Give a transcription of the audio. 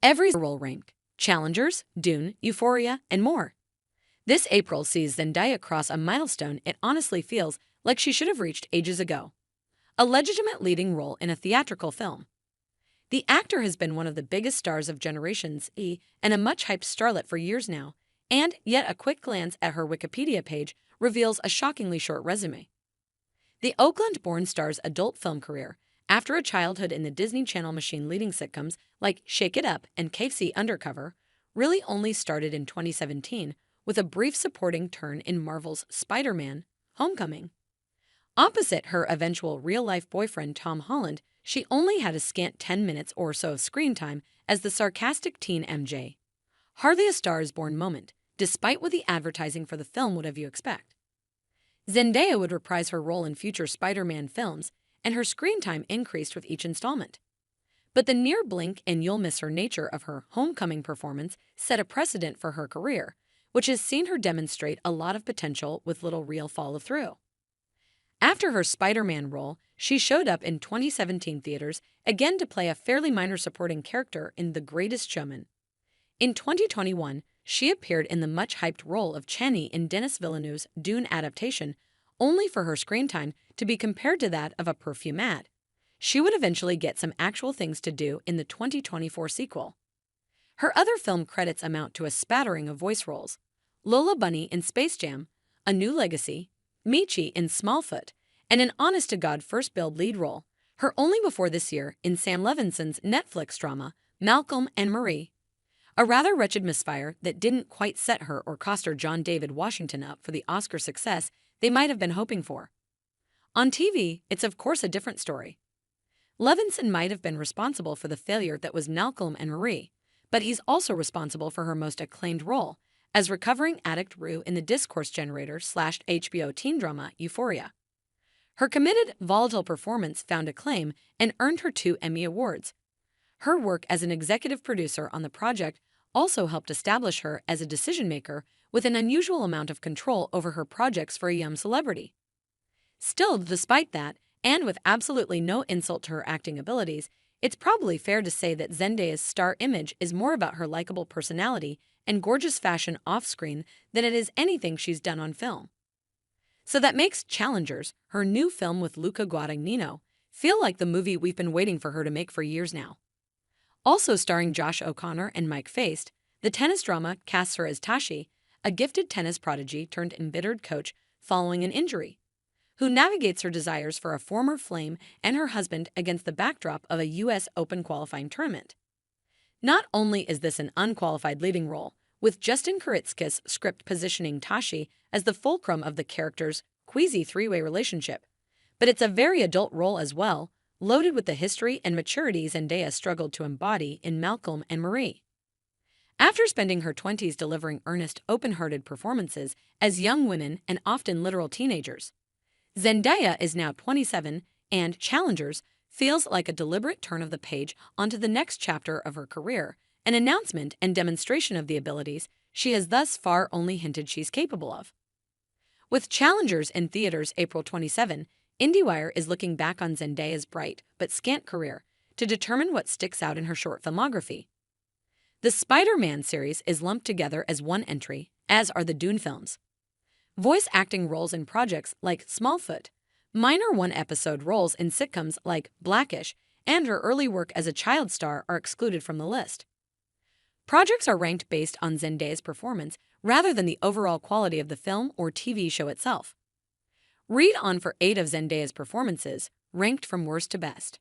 every role ranked: Challengers, Dune, Euphoria, and more. This April sees Zendaya cross a milestone it honestly feels like she should have reached ages ago: a legitimate leading role in a theatrical film. The actor has been one of the biggest stars of Generations E and a much-hyped starlet for years now, and yet a quick glance at her Wikipedia page reveals a shockingly short resume. The Oakland-born star's adult film career, after a childhood in the Disney Channel machine-leading sitcoms like Shake It Up and KFC Undercover, really only started in 2017 with a brief supporting turn in Marvel's Spider-Man: Homecoming. Opposite her eventual real-life boyfriend Tom Holland, she only had a scant 10 minutes or so of screen time as the sarcastic teen MJ. Hardly a Star-is-Born moment, despite what the advertising for the film would have you expect. Zendaya would reprise her role in future Spider-Man films, and her screen time increased with each installment. But the near blink and you'll miss her nature of her Homecoming performance set a precedent for her career, which has seen her demonstrate a lot of potential with little real follow-through. After her Spider-Man role, she showed up in 2017 theaters again to play a fairly minor supporting character in The Greatest Showman. In 2021, she appeared in the much-hyped role of Chani in Denis Villeneuve's Dune adaptation, only for her screen time to be compared to that of a perfume ad. She would eventually get some actual things to do in the 2024 sequel. Her other film credits amount to a spattering of voice roles: Lola Bunny in Space Jam, A New Legacy, Michi in Smallfoot, and an honest-to-God first-billed lead role, her only before this year, in Sam Levinson's Netflix drama, Malcolm and Marie. A rather wretched misfire that didn't quite set her or cost her John David Washington up for the Oscar success they might have been hoping for. On TV, it's of course a different story. Levinson might have been responsible for the failure that was Malcolm and Marie, but he's also responsible for her most acclaimed role as recovering addict Rue in the discourse generator/HBO teen drama Euphoria. Her committed, volatile performance found acclaim and earned her 2 Emmy Awards. Her work as an executive producer on the project also helped establish her as a decision-maker with an unusual amount of control over her projects for a young celebrity. Still, despite that, and with absolutely no insult to her acting abilities, it's probably fair to say that Zendaya's star image is more about her likable personality and gorgeous fashion off-screen than it is anything she's done on film. So that makes Challengers, her new film with Luca Guadagnino, feel like the movie we've been waiting for her to make for years now. Also starring Josh O'Connor and Mike Faist, the tennis drama casts her as Tashi, a gifted tennis prodigy turned embittered coach following an injury, who navigates her desires for a former flame and her husband against the backdrop of a U.S. Open qualifying tournament. Not only is this an unqualified leading role, with Justin Kuritzkis' script positioning Tashi as the fulcrum of the character's queasy three-way relationship, but it's a very adult role as well, loaded with the history and maturity Zendaya struggled to embody in Malcolm and Marie. After spending her 20s delivering earnest, open-hearted performances as young women and often literal teenagers, Zendaya is now 27, and Challengers feels like a deliberate turn of the page onto the next chapter of her career, an announcement and demonstration of the abilities she has thus far only hinted she's capable of. With Challengers in theaters April 27, IndieWire is looking back on Zendaya's bright but scant career to determine what sticks out in her short filmography. The Spider-Man series is lumped together as one entry, as are the Dune films. Voice acting roles in projects like Smallfoot, minor one-episode roles in sitcoms like Blackish, and her early work as a child star are excluded from the list. Projects are ranked based on Zendaya's performance rather than the overall quality of the film or TV show itself. Read on for 8 of Zendaya's performances, ranked from worst to best.